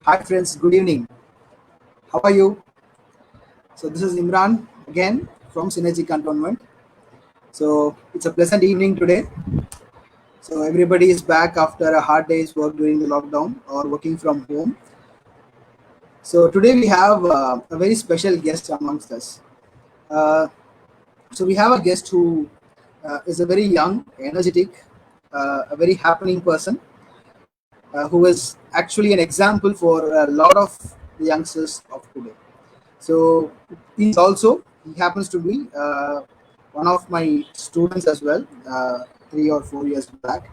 Hi friends, good evening. How are you? So this is Imran again from Synergy Cantonment. So it's a pleasant evening today. So everybody is back after a hard day's work during the lockdown or working from home. So today we have a very special guest amongst us. Uh, so we have a guest who is a very young, energetic, a very happening person who is actually an example for a lot of the youngsters of today. So he happens to be one of my students as well, 3 or 4 years back.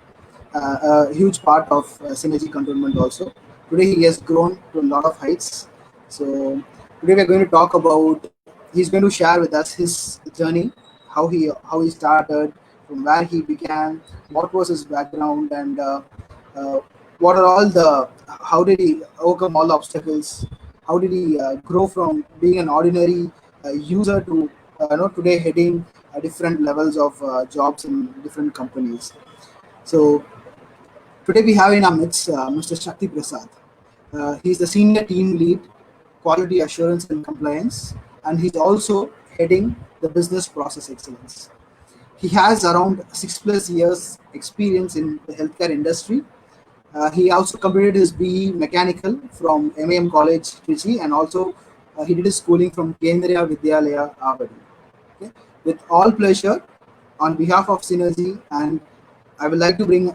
A huge part of Synergy Cantonment also. Today he has grown to a lot of heights. So today we are going to talk about. He's going to share with us his journey, how he started, from where he began, what was his background, and uh, what are all the how did he overcome all the obstacles, how did he grow from being an ordinary user to today heading different levels of jobs in different companies. So today we have in our midst Mr. Shakti Prasad. He's the senior team lead, quality assurance and compliance, and he's also heading the business process excellence. He has around 6+ years experience in the healthcare industry. He also completed his BE Mechanical from MAM College, Trichy, and also he did his schooling from Kendriya Vidyalaya, Avadi. Okay. With all pleasure, on behalf of Synergy, and I would like to bring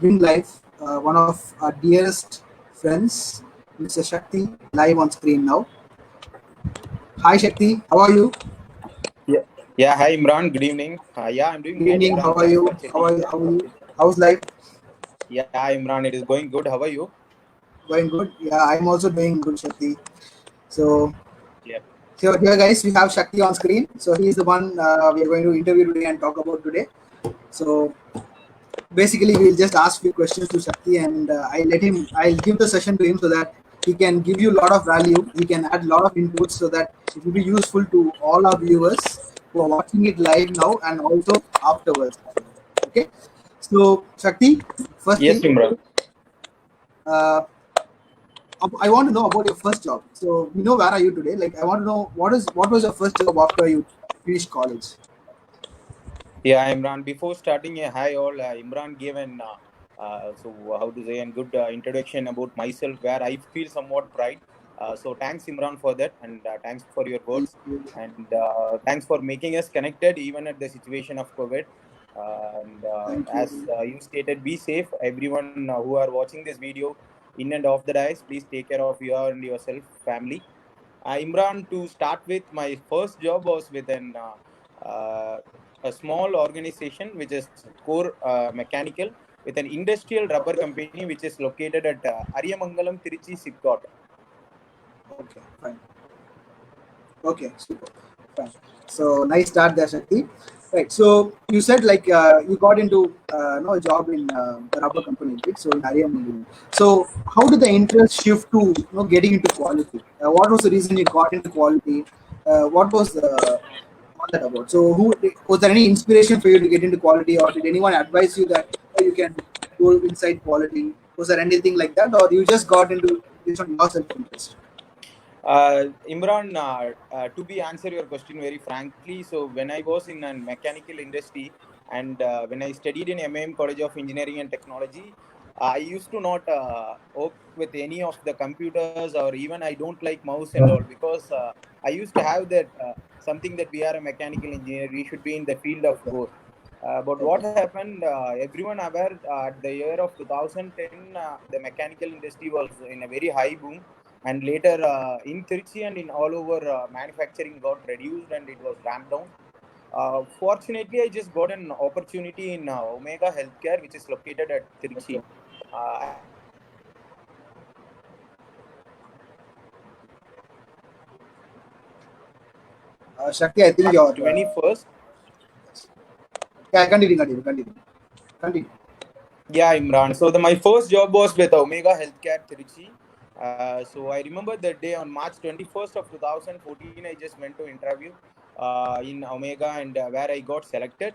live one of our dearest friends, Mr. Shakti, live on screen now. Hi Shakti, how are you? Yeah. Yeah. Hi, Imran. Good evening. Yeah, I'm doing Good good, evening. How Imran. are Thanks you? for checking that. How are you? How's life? Yeah, Imran, it is going good. How are you? Going good. Yeah, I'm also doing good, Shakti. So Yeah. here, guys, we have Shakti on screen. So he's the one we are going to interview today and talk about today. So basically, we'll just ask few questions to Shakti, and I'll give the session to him so that he can give you a lot of value. He can add a lot of inputs so that it will be useful to all our viewers who are watching it live now and also afterwards. Okay. So Shakti, first Yes, thing, Imran. uh, I want to know about your first job. So we know where are you today. Like I want to know what was your first job after you finished college. Yeah, Imran. Before starting, hi all. Imran gave an how to say, a good introduction about myself, where I feel somewhat pride. So thanks, Imran, for that, and thanks for your Thank words, you. and thanks for making us connected even at the situation of COVID. And Thank as you. you stated, be safe, everyone who are watching this video in and off the dice. Please take care of you and yourself, family. Imran, to start with, my first job was with uh, a small organization which is core mechanical with an industrial rubber company which is located at Ariyamangalam, Trichy, Sipcot. Okay, fine. Okay, super. Fine. So nice start there, Shakti. Right. So you said like you got into a job in the rubber company, right? So in Ariam. So how did the interest shift to getting into quality? What was the reason you got into quality? What was all that about? So who was there any inspiration for you to get into quality, or did anyone advise you that you can go inside quality? Was there anything like that, or you just got into based on your self interest? Imran, to be answer your question very frankly, so when I was in a mechanical industry and when I studied in MAM College of Engineering and Technology, I used to not work with any of the computers, or even I don't like mouse and all, because I used to have that something that we are a mechanical engineer, we should be in the field of Okay. code. But what Okay. happened? Everyone aware at the year of 2010, the mechanical industry was in a very high boom, and later in Trichy and in all over manufacturing got reduced and it was ramped down. Fortunately, I just got an opportunity in Omega Healthcare, which is located at Okay. Trichy. I remember the day on March 21st of 2014. Shakti, I think March you're. 21st. Yeah, continue. Continue. Yeah, Imran. So my first job was with Omega Healthcare Trichy. So I remember the day on March 21st of 2014. I just went to interview in Omega, and where I got selected.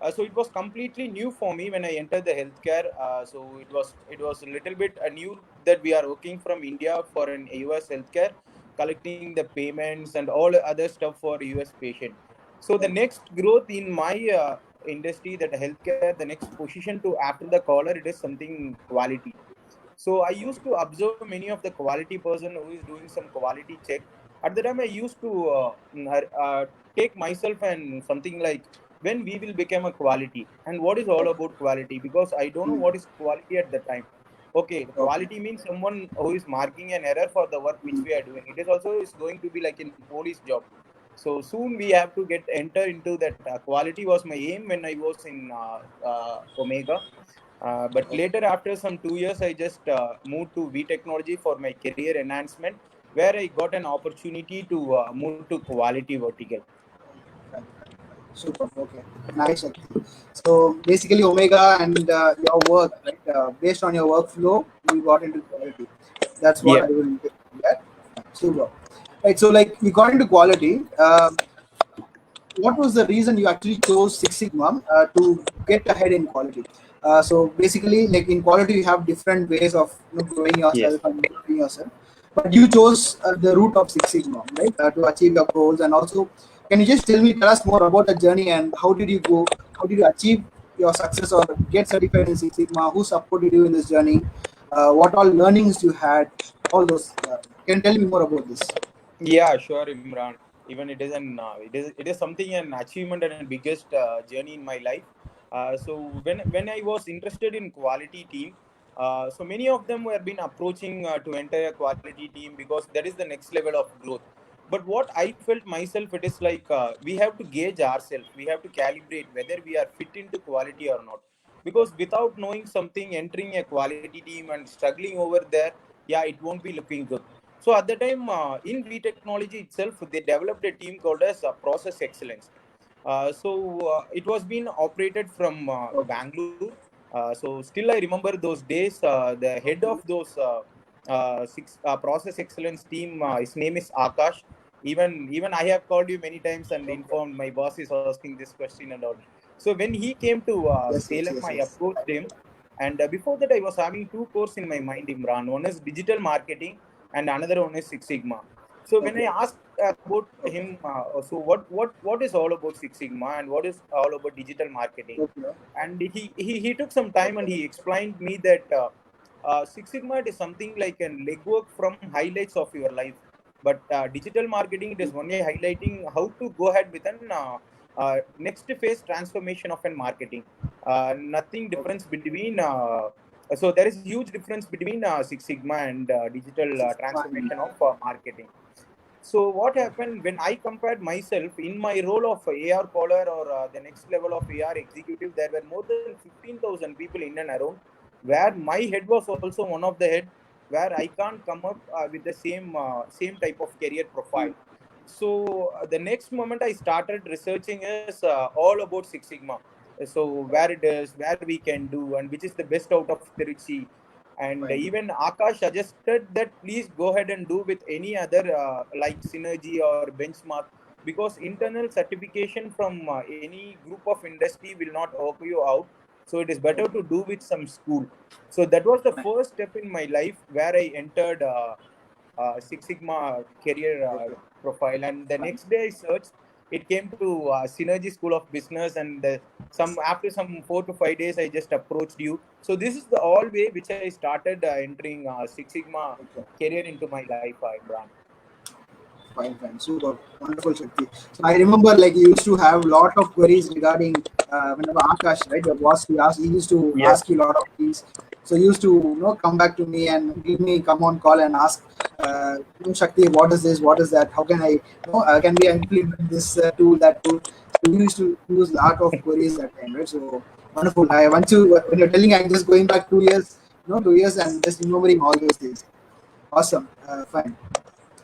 So it was completely new for me when I entered the healthcare. So it was a little bit new that we are working from India for an US healthcare, collecting the payments and all other stuff for US patient. So the next growth in my industry, that healthcare, the next position to after the caller, it is something quality. So I used to observe many of the quality person who is doing some quality check. At the time, I used to take myself and something like, when we will become a quality and what is all about quality, because I don't know Mm. what is quality at the time. Okay, the Okay. quality means someone who is marking an error for the work which Mm. we are doing. It is also is going to be like in police job. So soon we have to get enter into that. Quality was my aim when I was in Omega. But later, after some 2 years, I just moved to V Technology for my career enhancement, where I got an opportunity to move to quality vertical. Super. Okay. Nice. Actually. So basically, Omega and your work, right? Based on your workflow, you got into quality. That's what Yeah. I will get. Super. Right. So like you got into quality. What was the reason you actually chose Six Sigma to get ahead in quality? So basically, like in quality, you have different ways of growing Yes. yourself and improving yourself. But you chose the route of Six Sigma, right, to achieve your goals. And also, can you just tell us more about the journey and how did you go? How did you achieve your success or get certified in Six Sigma? Who supported you in this journey? What all learnings you had? All those. Can you tell me more about this? Yeah, sure, Imran. Even it is something, an achievement and a biggest journey in my life. So when I was interested in quality team, so many of them were been approaching to enter a quality team because that is the next level of growth. But what I felt myself, it is like we have to gauge ourselves. We have to calibrate whether we are fit into quality or not. Because without knowing something, entering a quality team and struggling over there, yeah, it won't be looking good. So at the time, in V Technology itself, they developed a team called as Process Excellence. So it was being operated from Okay. Bangalore. So still I remember those days. The head of those Process Excellence team, his name is Akash. Even I have called you many times and Okay. informed my boss is asking this question and all. So when he came to Yes. Yes. Salem, Yes. I Yes. approached him, and before that, I was having two courses in my mind, Imran. One is digital marketing, and another one is Six Sigma. So when I Okay. asked about him, Okay. so what is all about Six Sigma and what is all about digital marketing, Okay. and he took some time and he explained me that Six Sigma, it is something like a legwork from highlights of your life, but digital marketing, it is only highlighting how to go ahead with an next phase transformation of an marketing. Nothing Okay. difference between. So there is huge difference between Six Sigma and digital Six months. transformation of marketing. So what Okay. happened when I compared myself in my role of AR caller or the next level of AR executive, there were more than 15,000 people in and around, where my head was also one of the head, where I can't come up with the same type of career profile. So the next moment I started researching is all about Six Sigma. So where it is, where we can do, and which is the best out of Trichy. And Fine. even Akash suggested that please go ahead and do with any other like Synergy or Benchmark, because internal certification from any group of industry will not work you out. So it is better Okay. to do with some school. So that was the Fine. first step in my life where I entered Six Sigma career Okay. profile. And the Fine. next day I searched, it came to Synergy School of Business, and some after some 4 to 5 days, I just approached you. So this is the all way which I started entering Six Sigma Okay. career into my life, Imran. Fine. Fine. Super. Wonderful, Shakti. So I remember like you used to have a lot of queries regarding whenever Akash, right, your boss, he used to Yeah. ask you a lot of things. So you used to come back to me and give me come on call and ask Shakti, what is this? What is that? How can I can we implement this tool, that tool? So you used to use a lot of queries that time, right? So wonderful. I want to when you're telling I'm just going back 2 years, 2 years and just remembering all those things. Awesome. Fine.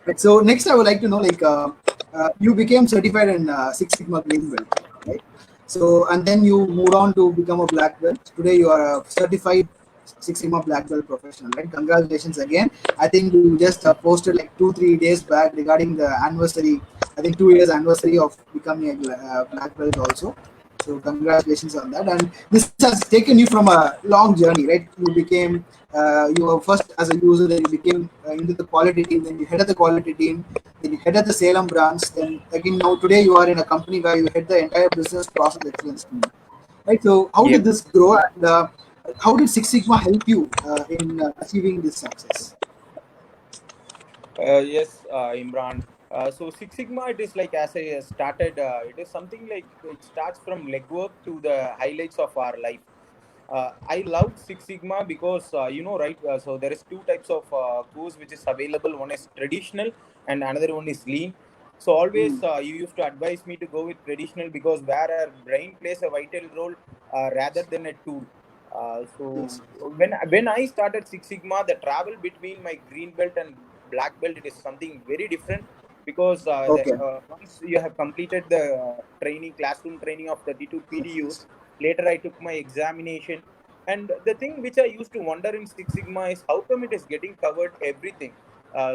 Right. So next, I would like to know, like, you became certified in Six Sigma Green Belt, right? So and then you moved on to become a black belt. Today, you are a certified Six Sigma black belt professional, right? Congratulations again. I think you just posted like 2 3 days back regarding the anniversary. I think 2 years anniversary of becoming a black belt also. So congratulations on that. And this has taken you from a long journey, right? You became you were first as a user, then you became into the quality team, then you headed the quality team, then you headed the Salem branch, then again now today you are in a company where you head the entire business process excellence team, right? So how Yeah. did this grow, and how did Six Sigma help you in achieving this success? Yes, Imran. So Six Sigma, it is like as I started, it is something like it starts from legwork to the highlights of our life. I loved Six Sigma because right. So there is two types of course which is available. One is traditional, and another one is lean. So always Mm, you used to advise me to go with traditional because where our brain plays a vital role rather than a tool. So yes. when I started Six Sigma, the travel between my green belt and black belt, it is something very different because Okay. once you have completed the training classroom training of 32 PDUs, later I took my examination, and the thing which I used to wonder in Six Sigma is how come it is getting covered everything.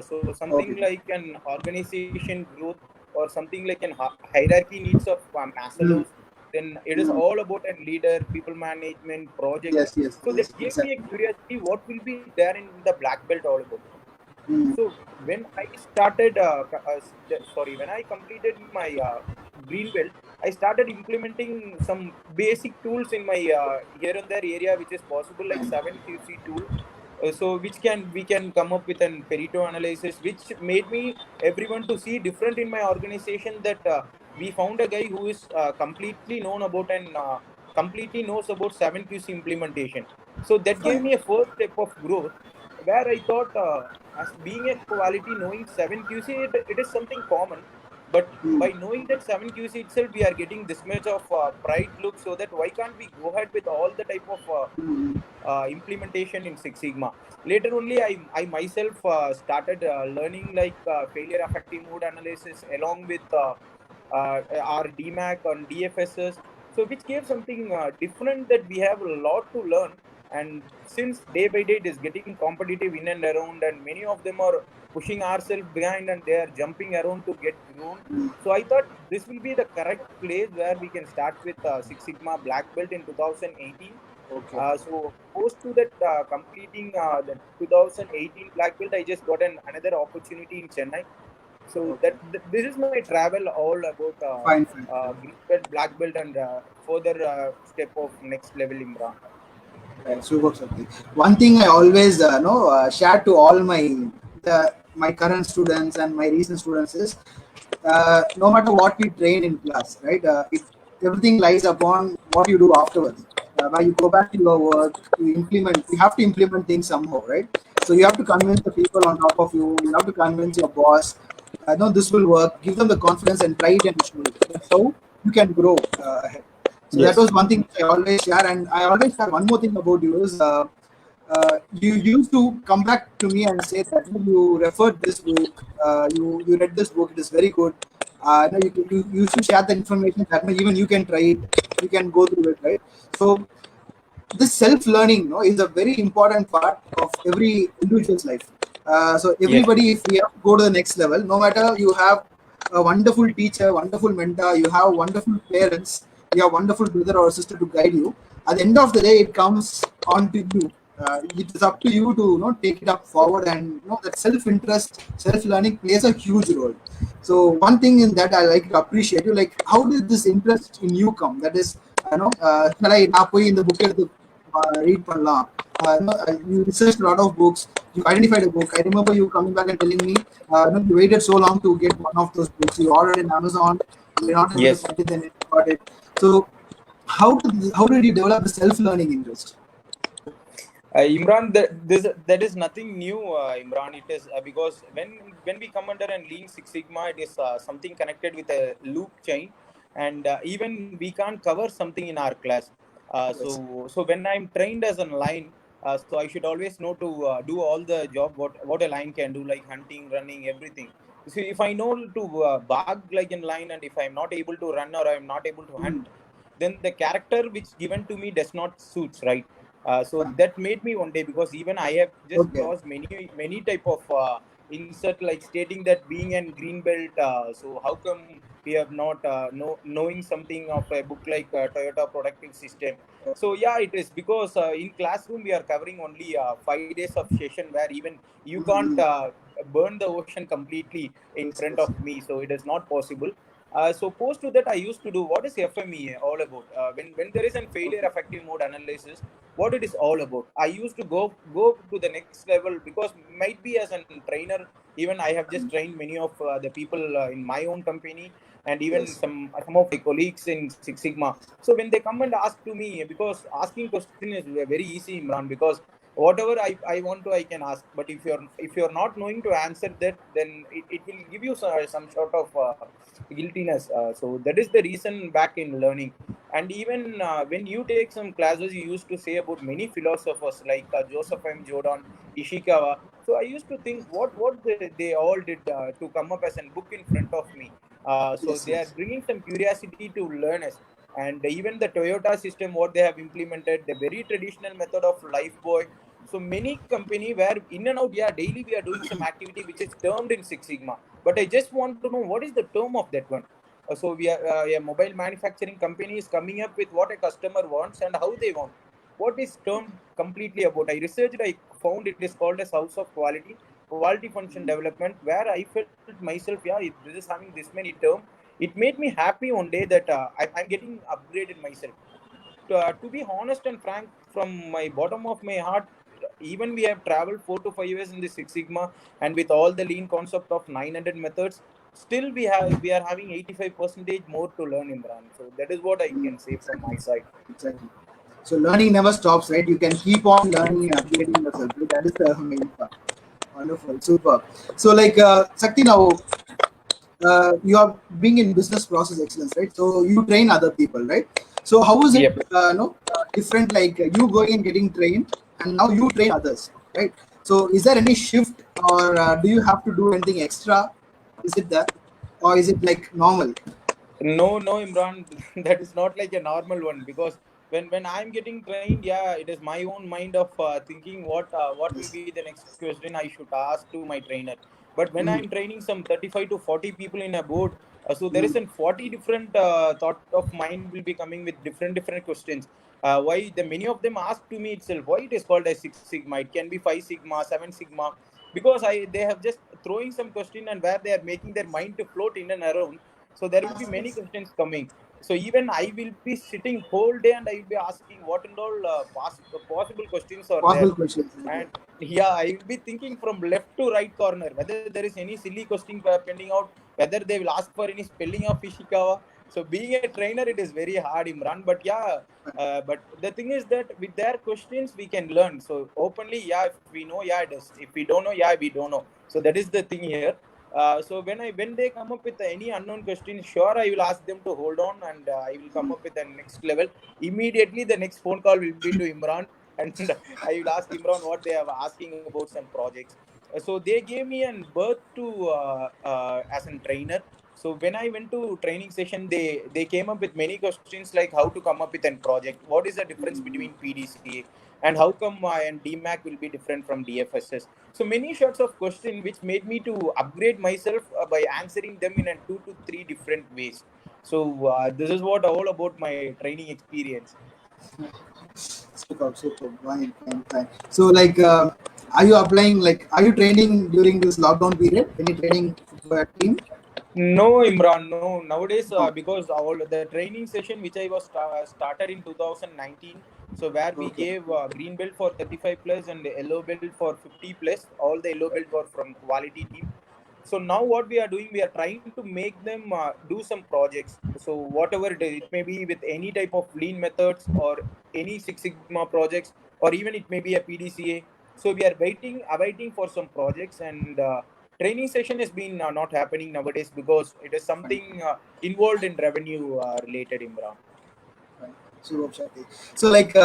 So something Okay. like an organization growth or something like an hierarchy needs of Mm, Maslow's, then it is mm. all about a leader, people management, projects. Yes, yes, So that yes, gave me a exactly. curiosity what will be there in the black belt all about. Mm, So when I started, when I completed my green belt, I started implementing some basic tools in my here and there area, which is possible, like fine. 7QC tool. So which can we can come up with an Pareto analysis, which made me everyone to see different in my organization that we found a guy who is completely known about and completely knows about 7QC implementation. So that gave Fine. me a first step of growth where I thought, as being a quality, knowing 7QC, it is something common. But Mm, by knowing that 7QC itself, we are getting this much of pride look, so that why can't we go ahead with all the type of mm, implementation in Six Sigma? Later only, I myself started learning like failure affective mode analysis along with our DMAC and DFSs. So which gave something different that we have a lot to learn. And since day by day it is getting competitive in and around, and many of them are pushing ourselves behind and they are jumping around to get grown. mm. So I thought this will be the correct place where we can start with Six Sigma Black Belt in 2018. Okay. So post to that completing the 2018 Black Belt, I just got another opportunity in Chennai. So Okay. this is my travel all about Fine, fine. green belt, black belt, and further step of next level Imran. Right, super Shakti. One thing I always know share to all my current students and my recent students is no matter what we train in class, right? Everything lies upon what you do afterwards. When you go back to your work, you implement. You have to implement things somehow, right? So you have to convince the people on top of you. You have to convince your boss. No, this will work. Give them the confidence and try it and show it. That's how you can grow ahead. So that Yes. was one thing I always share, and I always share one more thing about you is you used to come back to me and say that you referred this book, you read this book, it is very good. No, you should share the information that even you can try it, you can go through it, right? So this self-learning, no, is a very important part of every individual's life. So Yes. everybody, if we have to go to the next level, no matter you have a wonderful teacher, wonderful mentor, you have wonderful parents, you have wonderful brother or sister to guide you. At the end of the day, it comes on to you. It is up to you to take it up forward, and that self-interest, self-learning plays a huge role. So one thing in that I like to appreciate you, like how did this interest in you come? That is, shall I நான் போய் இந்த book எடுத்து read பண்ணலாம். You researched a lot of books. You identified a book. I remember you coming back and telling me, you waited so long to get one of those books. You ordered it in Amazon. You were not able to Yes. find it, then you got it. So, how did you develop the self-learning interest? Imran, that is nothing new, Imran. It is because when we come under and Lean Six Sigma, it is something connected with a loop chain, and even we can't cover something in our class. Yes. So when I'm trained as a line, so I should always know to do all the job what a line can do, like hunting, running, everything. See, if I know to bark like in line, and if I'm not able to run or I'm not able to Mm, hunt, then the character which given to me does not suits, right? So fine. that made me one day because even I have just Okay. crossed many type of insert like stating that being an green belt, so how come we have not knowing something of a book like Toyota Productive System? So yeah, it is because in classroom we are covering only 5 days of session where even you can't Mm-hmm. burn the ocean completely in Yes, front yes. of me, so it is not possible. So post to that, I used to do what is FMEA all about. When there is a failure Okay. effective mode analysis, what it is all about. I used to go to the next level because might be as a trainer, even I have just trained many of the people in my own company, and even Yes. some of my colleagues in Six Sigma. So when they come and ask to me, because asking question is very easy, Imran, because whatever I want to I can ask, but if you're not knowing to answer that, then it will give you some sort of guiltiness. So that is the reason back in learning. And even when you take some classes, you used to say about many philosophers like Joseph M. Jordan, Ishikawa. So I used to think what they all did to come up as a book in front of me. So Yes, they are yes. bringing some curiosity to learn us. And even the Toyota system, what they have implemented, the very traditional method of life boy. So many company where in and out, yeah, daily we are doing some activity which is termed in Six Sigma. But I just want to know what is the term of that one. So we are a mobile manufacturing company is coming up with what a customer wants and how they want. What is termed completely about? I researched, I found it is called as House of Quality Function Development, where I felt myself, yeah, this is having this many term. It made me happy one day that I'm getting upgraded myself. To be honest and frank, from my bottom of my heart, even we have traveled 4 to 5 years in the Six Sigma, and with all the lean concept of 900 methods, still we are having 85% more to learn, Imran. So that is what I Mm, can say from exactly. my side. Exactly. So learning never stops, right? You can keep on learning and upgrading yourself. Right? That is the main part. Wonderful, super. So, like Sakti, now you are being in business process excellence, right? So you train other people, right? So how is it, Yep. no, different? Like you going and getting trained, and now you train others, right? So is there any shift, or do you have to do anything extra? Is it that, or is it like normal? No, no, Imran, that is not like a normal one, because when I'm getting trained, yeah, it is my own mind of thinking what will Yes. be the next question I should ask to my trainer. But when Mm, I'm training some 35 to 40 people in a board, so there is mm, a 40 different thought of mind will be coming with different questions. Why the many of them ask to me itself why it is called as Six Sigma? It can be Five Sigma, Seven Sigma, because I they have just throwing some question and where they are making their mind to float in and around, so there will be yes, many yes. questions coming. So even I will be sitting whole day and I will be asking what and all possible questions are there. Possible questions. Okay. And yeah, I will be thinking from left to right corner whether there is any silly question pending out, whether they will ask for any spelling of Ishikawa. So being a trainer, it is very hard, Imran. But yeah, but the thing is that with their questions we can learn. So openly, yeah, if we know, yeah, it is. If we don't know, yeah, we don't know. So that is the thing here. So when they come up with any unknown question, sure I will ask them to hold on, and I will come up with the next level. Immediately the next phone call will be to Imran, and I will ask Imran what they are asking about some projects. So they gave me an birth to as a trainer. So when I went to training session, they came up with many questions like how to come up with a project, what is the difference between PDCA, and how come and DMAC will be different from DFSS. So many sorts of question which made me to upgrade myself by answering them in a 2 to 3 different ways. So this is what all about my training experience. Super, super. Fine, fine, fine. So, like, are you applying? Like, are you training during this lockdown period? Any training for a team? No, Imran, no. Nowadays, No. because all the training session which I was started in 2019, so where we Okay. gave green belt for 35 plus and yellow belt for 50 plus. All the yellow belt were from quality team. So now what we are doing, we are trying to make them do some projects. So whatever it is, it may be with any type of lean methods or any Six Sigma projects, or even it may be a PDCA. So we are awaiting for some projects, and training session has been not happening nowadays because it is Fine, something involved in revenue related, Imran. fine. Super, Shakti. So, like,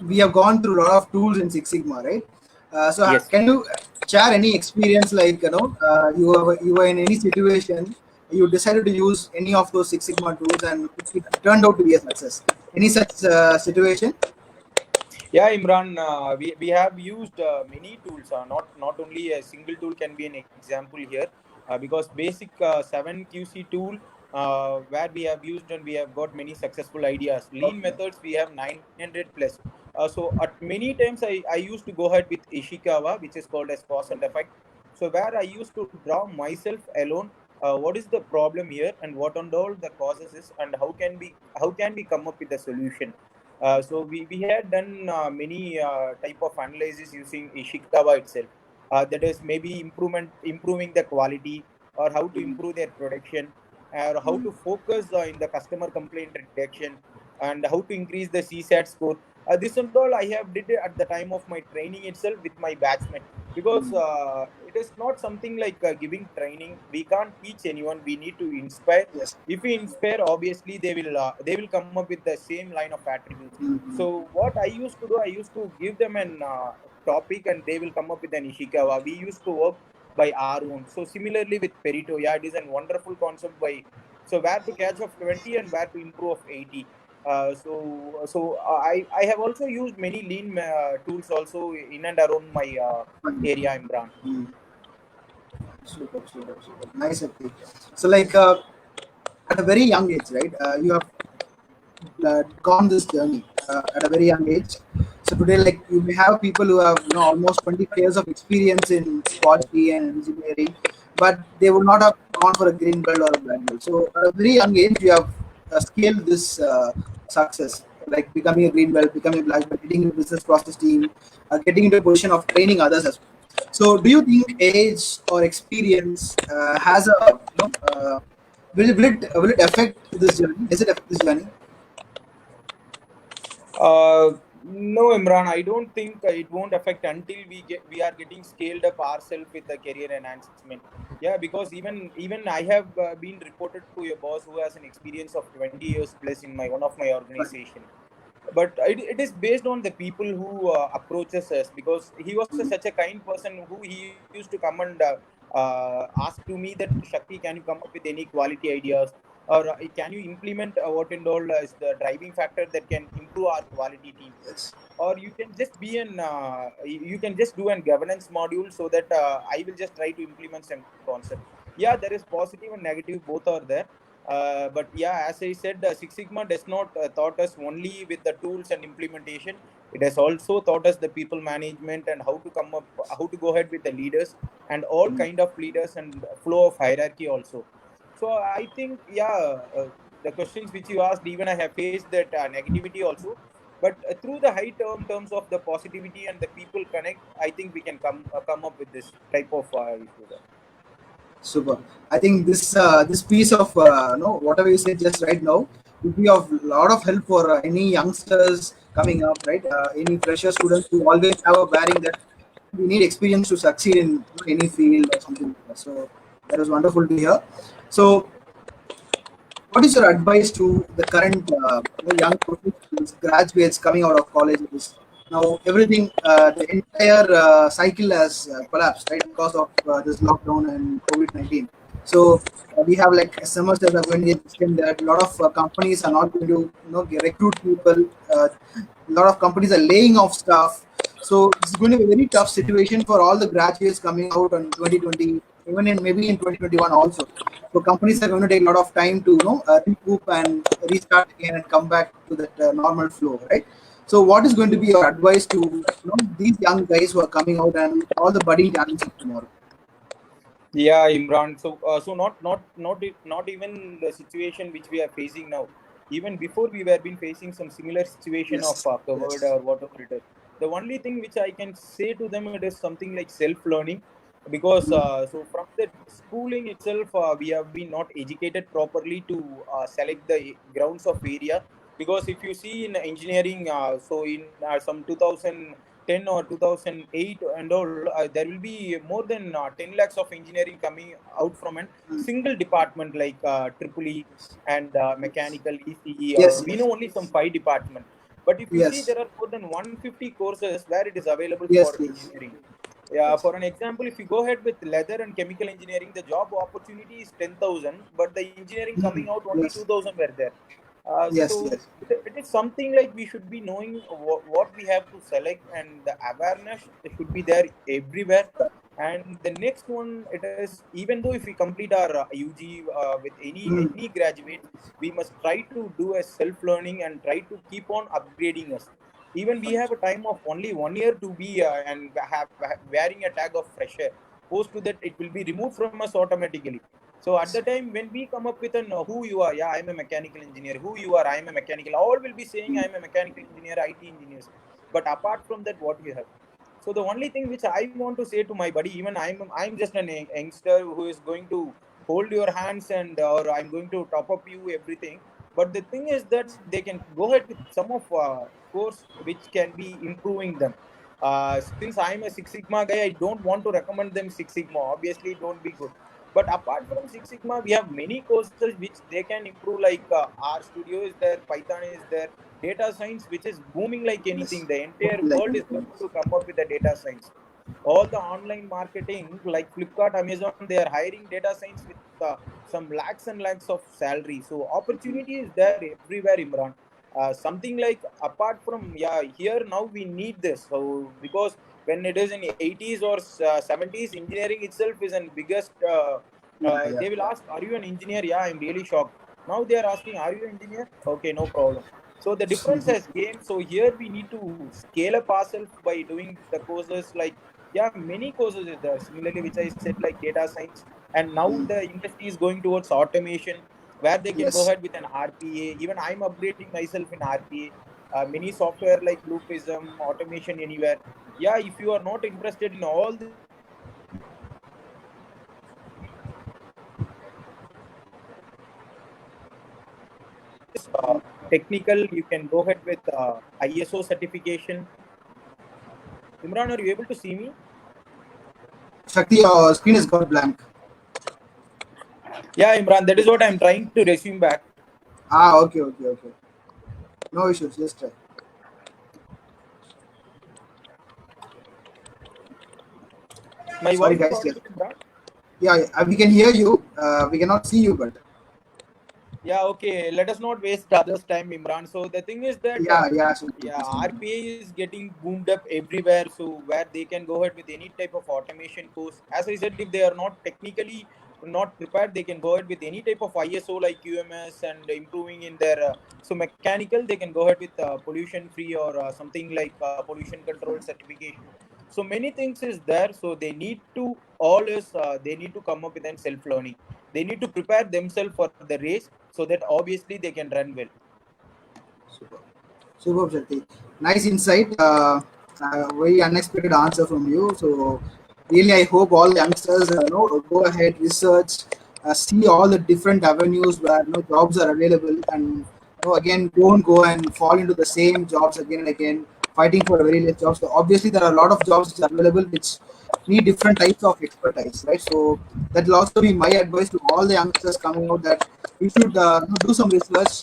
we have gone through a lot of tools in Six Sigma, right? Yes. Can you share any experience, like, you were in any situation, you decided to use any of those Six Sigma tools, and it turned out to be a success? Any such situation? Yeah, Imran, we have used many tools. Not only a single tool can be an example here, because basic 7QC tool where we have used and we have got many successful ideas. Lean Okay. methods we have 900 plus. So at many times I used to go ahead with Ishikawa, which is called as cause and effect. So where I used to draw myself alone. What is the problem here, and what and all the causes is, and how can we come up with a solution. So we had done many type of analysis using Ishikawa itself. That is maybe improving the quality, or how to Mm, improve their production, or how mm, to focus in the customer complaint reduction, and how to increase the CSAT score. This and all I have did it at the time of my training itself with my batchmate, because mm. it is not something like giving training. We can't teach anyone. We need to inspire. Yes. If we inspire, obviously they will come up with the same line of attributes. Mm-hmm. So what I used to do, I used to give them an topic, and they will come up with an Ishikawa. We used to work by our own. So similarly with Perito, yeah, it is a wonderful concept by, so where to catch of 20 and where to improve of 80. I have also used many lean tools also in and around my Fine. area, Imran. Mm. Super, super, super. Nice, Abhi. So, at a very young age, right? You have gone this journey at a very young age. So today, like you may have people who have almost 25 years of experience in quality and engineering, but they would not have gone for a green belt or a black belt. So at a very young age, you have scaled this success, like becoming a green belt, becoming a black belt, getting into business process team, getting into a position of training others as well. So do you think age or experience has a will it affect this journey? Does it affect this journey? No, Imran, I don't think it won't affect until we are getting scaled up ourselves with the career enhancement. Yeah, because even I have been reported to a boss who has an experience of 20 years plus in my one of my organization. But it is based on the people who approaches us, because he was such a kind person who he used to come and ask to me that, Shakti, can you come up with any quality ideas, or can you implement what and all is the driving factor that can improve our quality team, Yes. or you can just be an you can just do an governance module, so that I will just try to implement some concept. Yeah, there is positive and negative, both are there. But yeah, as I said, Six Sigma does not taught us only with the tools and implementation. It has also taught us the people management, and how to go ahead with the leaders, and all kind of leaders, and flow of hierarchy also. So I think, yeah, the questions which you asked, even I have faced that negativity also. But through the high terms of the positivity and the people connect, I think we can come up with this type of issue there. Super. I think this piece of no whatever you said just right now would be of lot of help for any youngsters coming up, right? Any fresher students who always have a bearing that we need experience to succeed in any field or something like that. So that was wonderful to hear. So what is your advice to the current young professionals, graduates coming out of colleges? Now, everything, the entire cycle has collapsed, right, because of this lockdown and COVID-19. So we have like semesters are going to get extended. A lot of companies are not going to, recruit people. A lot of companies are laying off staff. So it's going to be a very tough situation for all the graduates coming out in 2020, even in maybe in 2021 also. So companies are going to take a lot of time to recoup and restart again and come back to that normal flow, right? So what is going to be your advice to these young guys who are coming out and all the budding talents of tomorrow? Yeah, Imran. So not even the situation which we are facing now. Even before, we were been facing some similar situation of Yes, covered yes, or whatever it is. The only thing which I can say to them, it is something like self-learning, because mm, so from the schooling itself, we have been not educated properly to select the grounds of area. Because if you see in engineering, so in some 2010 or 2008 and all, there will be more than 10 lakhs of engineering coming out from a mm, single department like triple E yes, and yes, mechanical ECE. yes, We yes, know only some five department. But if you see, yes, there are more than 150 courses where it is available yes, for yes, engineering. Yeah, yes, for an example, if you go ahead with leather and chemical engineering, the job opportunity is 10,000, but the engineering mm, coming out only yes, 2,000 were there. Yes, So yes. it is something like we should be knowing what we have to select, and the awareness should be there everywhere. And the next one, it is, even though if we complete our UG with Mm, any graduate, we must try to do a self learning and try to keep on upgrading us. Even we have a time of only 1 year to be and have wearing a tag of fresher. Post to that, it will be removed from us automatically. So at the time when we come up with an who you are, yeah, I'm a mechanical engineer. Who you are, I'm a mechanical. All will be saying I'm a mechanical engineer, IT engineers. But apart from that, what you have? So the only thing which I want to say to my buddy, even I'm just an youngster who is going to hold your hands and or I'm going to top up you everything. But the thing is that they can go ahead with some of course which can be improving them. Since I'm a Six Sigma guy, I don't want to recommend them Six Sigma. Obviously, it don't be good. But apart from Six Sigma, we have many courses which they can improve. Like R Studio is there, Python is there, data science, which is booming like yes. anything. The entire Like world is going to come up with the data science. All the online marketing like Flipkart, Amazon, they are hiring data science with some lakhs and lakhs of salary. So opportunity is there everywhere, Imran. Something like apart from, yeah, here now we need this. So because when it is in 80s or 70s, engineering itself is an biggest yeah, yeah. they will ask, are you an engineer? Yeah, I'm really shocked. Now they are asking, are you an engineer? Okay, no problem. So the difference has came. So here we need to scale up ourselves by doing the courses like, yeah, many courses is there. Similarly, which I said, like data science, and now Mm, the industry is going towards automation, where they can go yes. ahead with an RPA. Even I'm upgrading myself in RPA. Many software like Loopism, Automation Anywhere. Yeah, if you are not interested in all this technical, you can go ahead with ISO certification. Imran, are you able to see me? Shakti, your screen has got blank. Yeah, Imran, that is what I'm trying to resume back. Ah, okay, okay, okay. No issues. Just try. My Sorry, voice is guys. Yeah, audible, Imran? yeah. We can hear you. We cannot see you, but Yeah, okay. Let us not waste the others' time, Imran. So the thing is that, yeah, yeah. Shakti, yeah, please continue. RPA is getting boomed up everywhere. So where they can go ahead with any type of automation course. As I said, if they are not technically not prepared, they can go ahead with any type of ISO like QMS and improving in their. So mechanical, they can go ahead with pollution free or something like pollution control certification. So many things is there. So they need to all is they need to come up with an self learning. They need to prepare themselves for the race so that obviously they can run well. Super, superb, Shakti. Nice insight. Very unexpected answer from you. So, really, I hope all youngsters, go ahead, research, see all the different avenues where jobs are available, and again, don't go and fall into the same jobs again and again, fighting for very less jobs. So obviously, there are a lot of jobs which are available which need different types of expertise, right? So that will also be my advice to all the youngsters coming out, that you should do some research,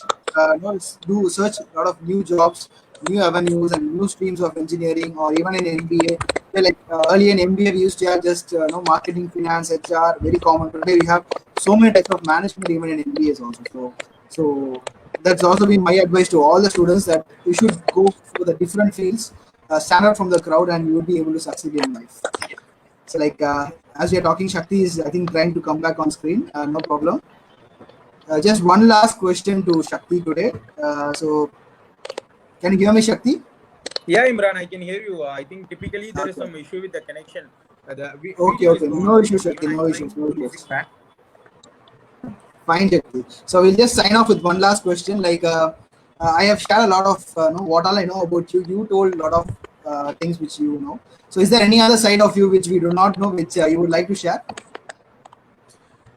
do search a lot of new jobs, new avenues, and new streams of engineering, or even in MBA. Like earlier in MBA, we used to have just marketing, finance, HR, very common. Today we have so many types of management even in MBAs also. So that's also been my advice to all the students, that you should go for the different fields, stand out from the crowd, and you will be able to succeed in life. So like as we are talking, Shakti is I think trying to come back on screen. No problem. Just one last question to Shakti today. So can you hear me, Shakti? Yeah, Imran, I can hear you. I think typically there is Okay. some issue with the connection. The Okay. video is Okay. gone. No issues, Even Shakti. I'm No issues. trying No to issues. resume back. Fine, Shakti. So we'll just sign off with one last question. Like I have shared a lot of what all I know about you. You told a lot of things which you know. So is there any other side of you which we do not know, which you would like to share?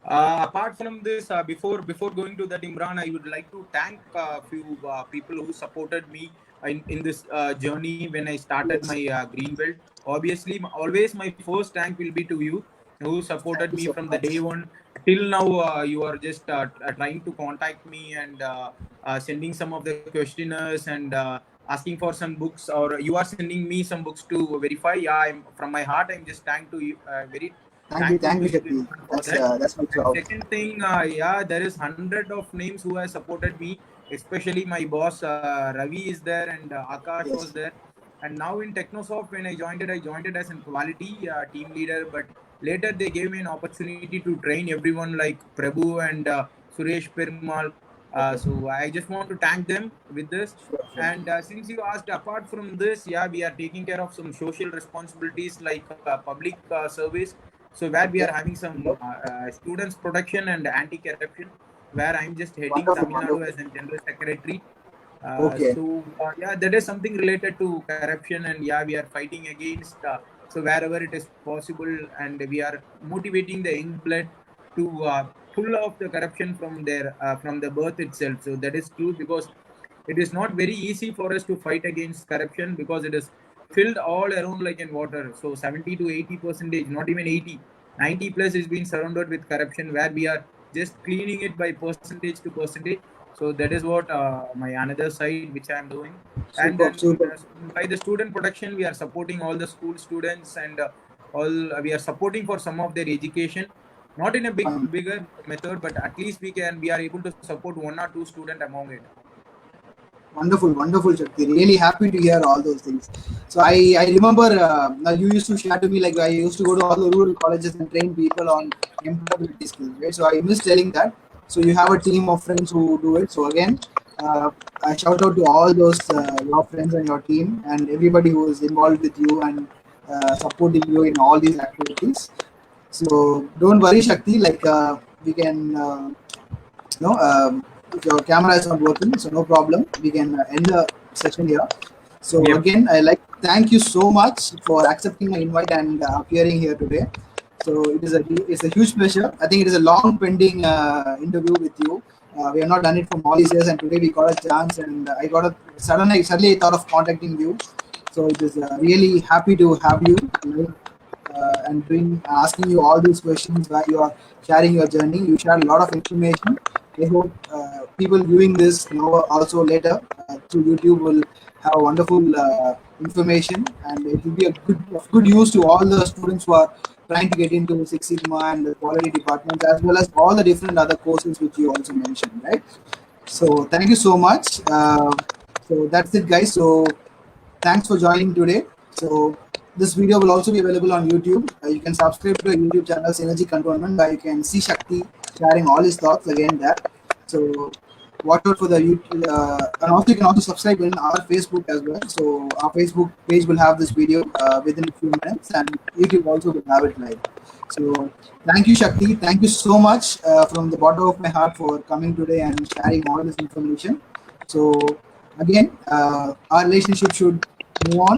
Apart from this, before going to that, Imran, I would like to thank a few people who supported me in this journey when I started Yes. my green belt. Obviously, always my first thank will be to you, who Thank supported you me so from the day much. one till now. You are just trying to contact me and sending some of the questionnaires and asking for some books, or you are sending me some books to verify. Yeah, I'm from my heart. I'm just thank to you, very thankful Thank to you, you, Shakti. Imran, for that. That's my And proud. second thing, yeah, there is hundred of names who have supported me. especially my boss Ravi is there, and Akash Yes. was there. And now in Technosoft, when I joined it as a quality team leader. But later they gave me an opportunity to train everyone like Prabhu and Suresh Perumal. Okay. So I just want to thank them with this. Sure, sure. And since you asked, apart from this, yeah, we are taking care of some social responsibilities like public service. So where we Okay. are having some students protection and anti-corruption, where I'm just heading Wonderful, Tamil Nadu wonderful. as a general secretary. Okay. Yeah, that is something related to corruption, and yeah, we are fighting against. So wherever it is possible, and we are motivating the young blood to pull off the corruption from the birth itself. So that is true, because it is not very easy for us to fight against corruption, because it is filled all around like in water. So 70 to 80 percentage, not even 80, 90 plus is being surrounded with corruption, where we are just cleaning it by percentage to percentage. So that is what my another side which I am doing. And Super, then super. by the student protection, we are supporting all the school students, and all we are supporting for some of their education, not in a Fine. bigger method, but at least we are able to support one or two student among it. Wonderful, wonderful, Shakti. Really happy to hear all those things. So I remember now you used to share to me like I used to go to all the rural colleges and train people on employability skills, right? So I miss telling that. So you have a team of friends who do it. So again, I shout out to all those your friends and your team and everybody who is involved with you and supporting you in all these activities. So don't worry, Shakti. Like we can. No, if your camera is not working, so no problem. We can end the session here. So Yep. again, I like thank you so much for accepting my invite and appearing here today. So it's a huge pleasure. I think it is a long pending interview with you. We have not done it for all these years, and today we got a chance. And I got a suddenly I thought of contacting you. So it is really happy to have you and doing asking you all these questions while you are sharing your journey. You shared a lot of information. I hope people viewing this now also later through YouTube will have wonderful information, and it will be a good of good use to all the students who are trying to get into Six Sigma and the quality departments, as well as all the different other courses which you also mentioned, right? So thank you so much. So that's it, guys. So thanks for joining today. So this video will also be available on YouTube. You can subscribe to our YouTube channel, Synergy Cantonment, where you can see Shakti sharing all his thoughts again there. So watch out for the YouTube, and also you can also subscribe in our Facebook as well. So our Facebook page will have this video within a few minutes, and YouTube also will have it live. So thank you, Shakti. Thank you so much from the bottom of my heart for coming today and sharing all this information. So again, our relationship should move on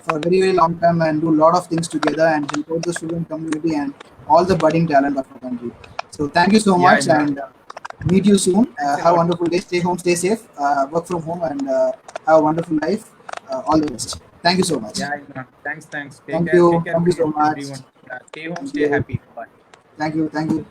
for a very, very long time and do a lot of things together and help out the student community and all the budding talent of our country. So thank you so Yeah, much Imran. and meet you soon. Thanks a Have a lot. wonderful day. Stay home, stay safe, work from home, and have a wonderful life. All the best. Thank you so much. Yeah, Imran. Thanks. Take Thank care. Take you. care, Thank you so much. everyone. Stay home, Thank stay you. happy. Bye. Thank you. Thank you.